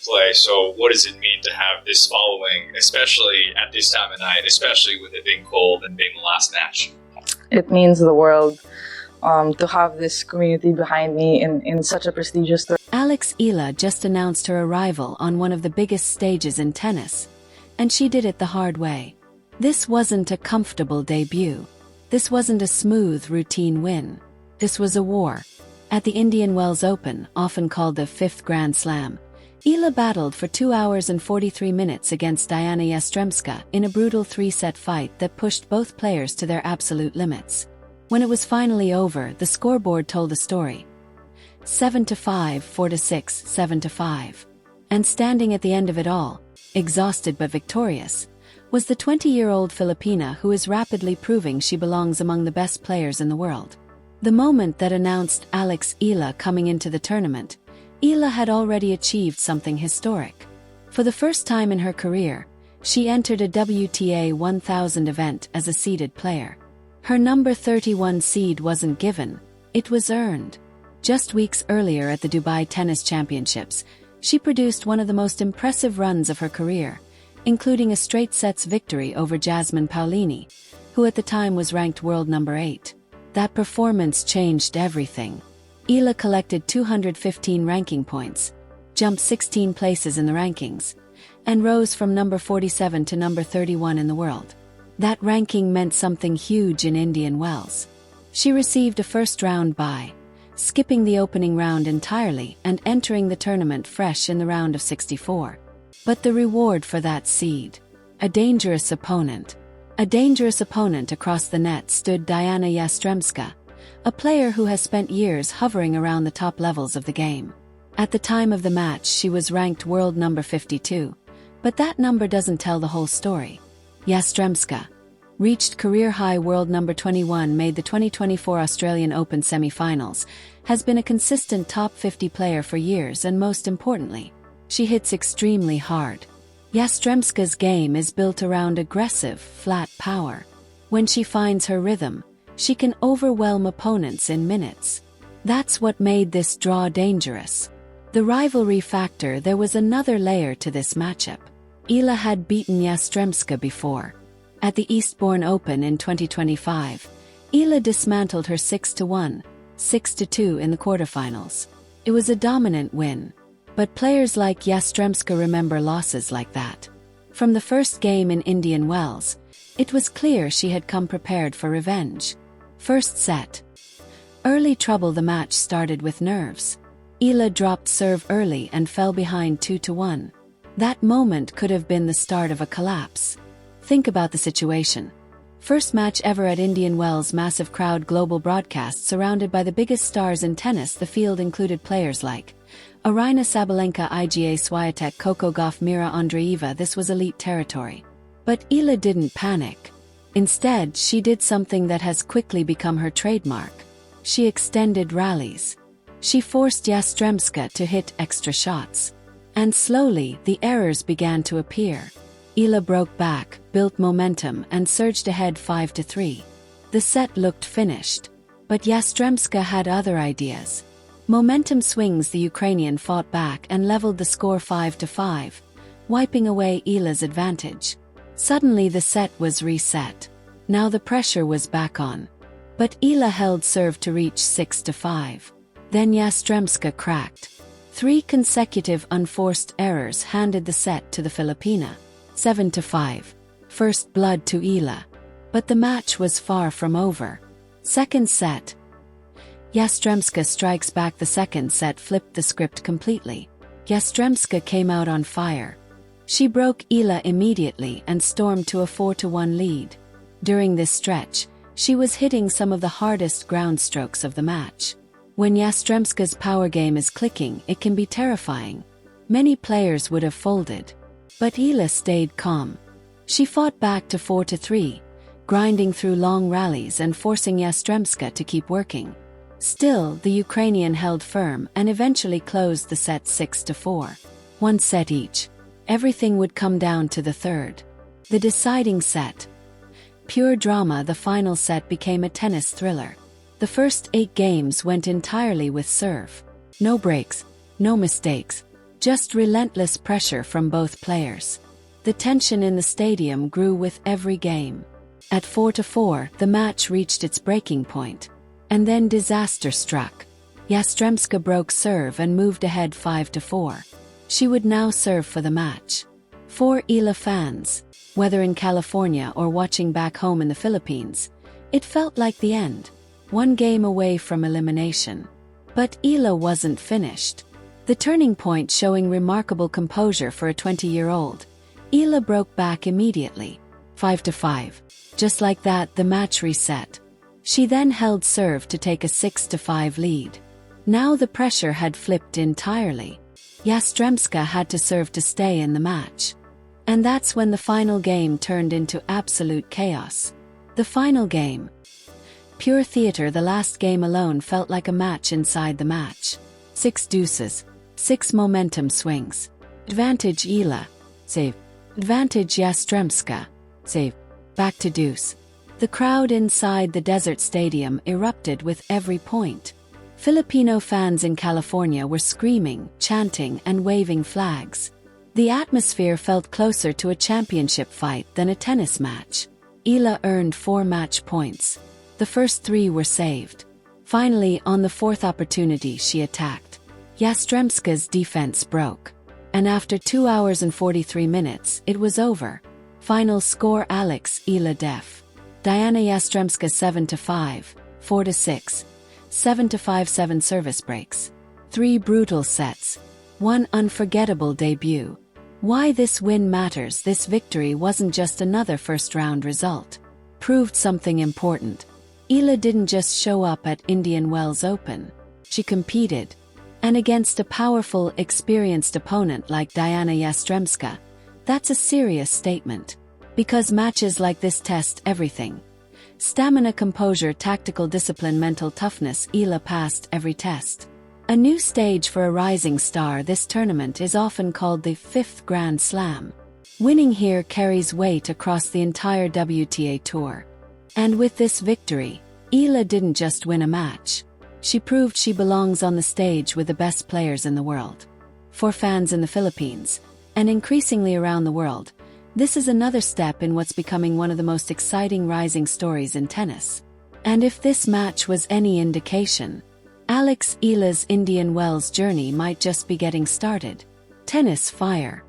play. So what does it mean to have this following, especially at this time of night, especially with it being cold and being the last match? It means the world to have this community behind me in such a prestigious tournament. Alex Eala just announced her arrival on one of the biggest stages in tennis, and she did it the hard way. This wasn't a comfortable debut. This wasn't a smooth, routine win. This was a war. At the Indian Wells Open, often called the fifth Grand Slam, Eala battled for 2 hours and 43 minutes against Diana Yastremska in a brutal three-set fight that pushed both players to their absolute limits. When it was finally over, the scoreboard told a story. 7-5, 4-6, 7-5. And standing at the end of it all, exhausted but victorious, was the 20-year-old Filipina who is rapidly proving she belongs among the best players in the world. The moment that announced Alex Eala coming into the tournament, Eala had already achieved something historic. For the first time in her career, she entered a WTA 1000 event as a seeded player. Her number 31 seed wasn't given, it was earned. Just weeks earlier at the Dubai Tennis Championships, she produced one of the most impressive runs of her career, including a straight sets victory over Jasmine Paolini, who at the time was ranked world number 8. That performance changed everything. Eala collected 215 ranking points, jumped 16 places in the rankings, and rose from number 47 to number 31 in the world. That ranking meant something huge in Indian Wells. She received a first-round bye, skipping the opening round entirely and entering the tournament fresh in the round of 64. But the reward for that seed? A dangerous opponent. A dangerous opponent across the net stood Diana Yastremska, a player who has spent years hovering around the top levels of the game. At the time of the match, she was ranked world number 52, but that number doesn't tell the whole story. Yastremska reached career-high world number 21, made the 2024 Australian Open semi-finals, has been a consistent top 50 player for years, and most importantly, she hits extremely hard. Yastremska's game is built around aggressive, flat power. When she finds her rhythm, she can overwhelm opponents in minutes. That's what made this draw dangerous. The rivalry factor. There was another layer to this matchup. Eala had beaten Yastremska before. At the Eastbourne Open in 2025, Eala dismantled her 6-1, 6-2 in the quarterfinals. It was a dominant win. But players like Yastremska remember losses like that. From the first game in Indian Wells, it was clear she had come prepared for revenge. First set. Early trouble. The match started with nerves. Eala dropped serve early and fell behind 2-1. That moment could have been the start of a collapse. Think about the situation. First match ever at Indian Wells, massive crowd, global broadcast, surrounded by the biggest stars in tennis. The field included players like Aryna Sabalenka, Iga Swiatek, Coco Gauff, Mira Andreeva. This was elite territory. But Eala didn't panic. Instead, she did something that has quickly become her trademark. She extended rallies. She forced Yastremska to hit extra shots. And slowly, the errors began to appear. Eala broke back, built momentum, and surged ahead 5-3. The set looked finished. But Yastremska had other ideas. Momentum swings. The Ukrainian fought back and leveled the score 5-5, wiping away Eala's advantage. Suddenly the set was reset. Now the pressure was back on. But Eala held serve to reach 6-5. Then Yastremska cracked. 3 consecutive unforced errors handed the set to the Filipina. 7-5. First blood to Eala. But the match was far from over. Second set. Yastremska strikes back. The second set flipped the script completely. Yastremska came out on fire. She broke Eala immediately and stormed to a 4-1 lead. During this stretch, she was hitting some of the hardest ground strokes of the match. When Yastremska's power game is clicking, it can be terrifying. Many players would have folded. But Eala stayed calm. She fought back to 4-3, grinding through long rallies and forcing Yastremska to keep working. Still, the Ukrainian held firm and eventually closed the set 6-4. 1 set each. Everything would come down to the third. The deciding set. Pure drama. The final set became a tennis thriller. The first 8 games went entirely with serve. No breaks, no mistakes. Just relentless pressure from both players. The tension in the stadium grew with every game. At 4-4, the match reached its breaking point. And then disaster struck. Yastremska broke serve and moved ahead 5-4. She would now serve for the match. For Eala fans, whether in California or watching back home in the Philippines, it felt like the end. One game away from elimination. But Eala wasn't finished. The turning point showing remarkable composure for a 20-year-old. Eala broke back immediately. 5-5. Just like that, the match reset. She then held serve to take a 6-5 lead. Now the pressure had flipped entirely. Yastremska had to serve to stay in the match. And that's when the final game turned into absolute chaos. The final game. Pure theater. The last game alone felt like a match inside the match. 6 deuces. 6 momentum swings. Advantage Eala. Save. Advantage Yastremska. Save. Back to deuce. The crowd inside the desert stadium erupted with every point. Filipino fans in California were screaming, chanting, and waving flags. The atmosphere felt closer to a championship fight than a tennis match. Eala earned 4 match points. The first 3 were saved. Finally, on the 4th opportunity, she attacked. Yastremska's defense broke. And after 2 hours and 43 minutes, it was over. Final score: Alex Eala def. Diana Yastremska 7-5, 4-6, 7-5. 7 service breaks. 3 brutal sets. 1 unforgettable debut. Why this win matters. This victory wasn't just another first-round result. Proved something important. Eala didn't just show up at Indian Wells Open. She competed. And against a powerful, experienced opponent like Diana Yastremska, that's a serious statement. Because matches like this test everything. Stamina, composure, tactical discipline, mental toughness. Eala passed every test. A new stage for a rising star. This tournament is often called the 5th Grand Slam. Winning here carries weight across the entire WTA Tour. And with this victory, Eala didn't just win a match. She proved she belongs on the stage with the best players in the world. For fans in the Philippines, and increasingly around the world, this is another step in what's becoming one of the most exciting rising stories in tennis. And if this match was any indication, Alex Eala's Indian Wells journey might just be getting started. Tennis fire.